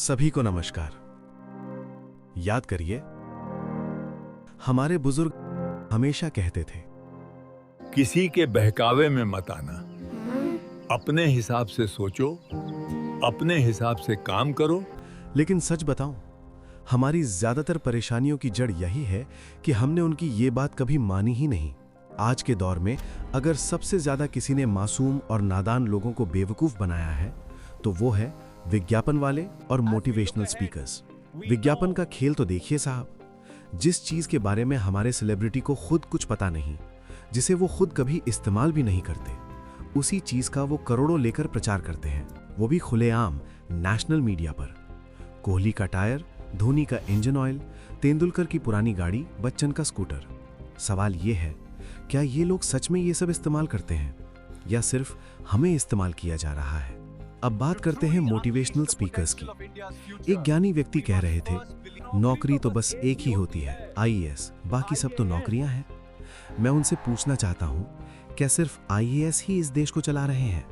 सभी को नमस्कार। याद करिए, हमारे बुजुर्ग हमेशा कहते थे, किसी के बहकावे में मत आना, अपने हिसाब से सोचो, अपने हिसाब से काम करो। लेकिन सच बताऊं, हमारी ज्यादातर परेशानियों की जड़ यही है कि हमने उनकी ये बात कभी मानी ही नहीं। आज के दौर में अगर सबसे ज्यादा किसी ने मासूम और नादान लोगों को बेवकूफ बनाया है तो वो है विज्ञापन वाले और मोटिवेशनल स्पीकर्स। विज्ञापन का खेल तो देखिए साहब, जिस चीज के बारे में हमारे सेलिब्रिटी को खुद कुछ पता नहीं, जिसे वो खुद कभी इस्तेमाल भी नहीं करते, उसी चीज का वो करोड़ों लेकर प्रचार करते हैं, वो भी खुलेआम नेशनल मीडिया पर। कोहली का टायर, धोनी का इंजन ऑयल, तेंदुलकर की पुरानी गाड़ी, बच्चन का स्कूटर। सवाल ये है, क्या ये लोग सच में ये सब इस्तेमाल करते हैं या सिर्फ हमें इस्तेमाल किया जा रहा है? अब बात करते हैं मोटिवेशनल स्पीकर्स की। एक ज्ञानी व्यक्ति कह रहे थे, नौकरी तो बस एक ही होती है, आईएएस, बाकी सब तो नौकरियां हैं। मैं उनसे पूछना चाहता हूं, क्या सिर्फ आईएएस ही इस देश को चला रहे हैं?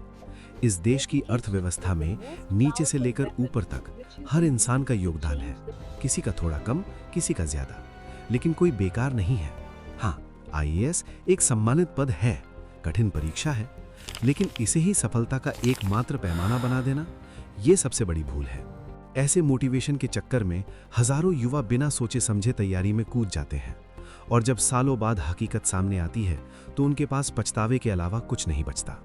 इस देश की अर्थव्यवस्था में नीचे से लेकर ऊपर तक हर इंसान का योगदान है, किसी का थोड़ा कम, किसी का ज्यादा, लेकिन कोई बेकार नहीं है। हाँ, आईएएस एक सम्मानित पद है, कठिन परीक्षा है, लेकिन इसे ही सफलता का एकमात्र पैमाना बना देना, यह सबसे बड़ी भूल है। ऐसे मोटिवेशन के चक्कर में हजारों युवा बिना सोचे समझे तैयारी में कूद जाते हैं, और जब सालों बाद हकीकत सामने आती है तो उनके पास पछतावे के अलावा कुछ नहीं बचता।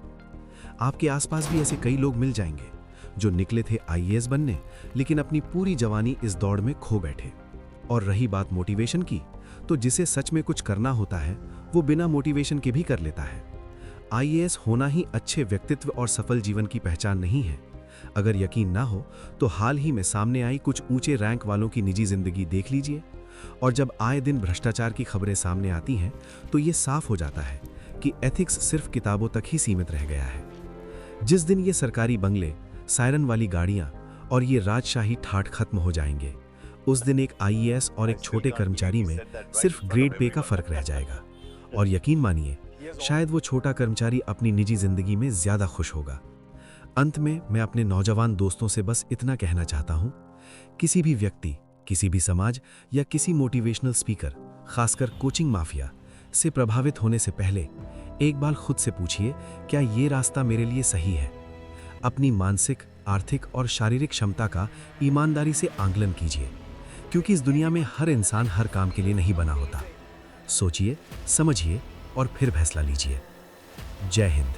आपके आसपास भी ऐसे कई लोग मिल जाएंगे जो निकले थे आईएएस बनने, लेकिन अपनी पूरी जवानी इस दौड़ में खो बैठे। और रही बात मोटिवेशन की, तो जिसे सच में कुछ करना होता है वो बिना मोटिवेशन के भी कर लेता है। आईएएस होना ही अच्छे व्यक्तित्व और सफल जीवन की पहचान नहीं है। अगर यकीन ना हो तो हाल ही में सामने आई कुछ ऊंचे रैंक वालों की निजी जिंदगी देख लीजिए, और जब आए दिन भ्रष्टाचार की खबरें सामने आती हैं तो ये साफ हो जाता है कि एथिक्स सिर्फ किताबों तक ही सीमित रह गया है। जिस दिन ये सरकारी बंगले, सायरन वाली गाड़ियां और ये राजशाही ठाठ खत्म हो जाएंगे, उस दिन एक आईएएस और एक छोटे कर्मचारी में सिर्फ ग्रेड पे का फर्क रह जाएगा। और यकीन मानिए, शायद वो छोटा कर्मचारी अपनी निजी जिंदगी में ज्यादा खुश होगा। अंत में मैं अपने नौजवान दोस्तों से बस इतना कहना चाहता हूं, किसी भी व्यक्ति, किसी भी समाज या किसी मोटिवेशनल स्पीकर, खासकर कोचिंग माफिया से प्रभावित होने से पहले एक बार खुद से पूछिए, क्या ये रास्ता मेरे लिए सही है? अपनी मानसिक, आर्थिक और शारीरिक क्षमता का ईमानदारी से आंकलन कीजिए, क्योंकि इस दुनिया में हर इंसान हर काम के लिए नहीं बना होता। सोचिए, समझिए और फिर फैसला लीजिए। जय हिंद।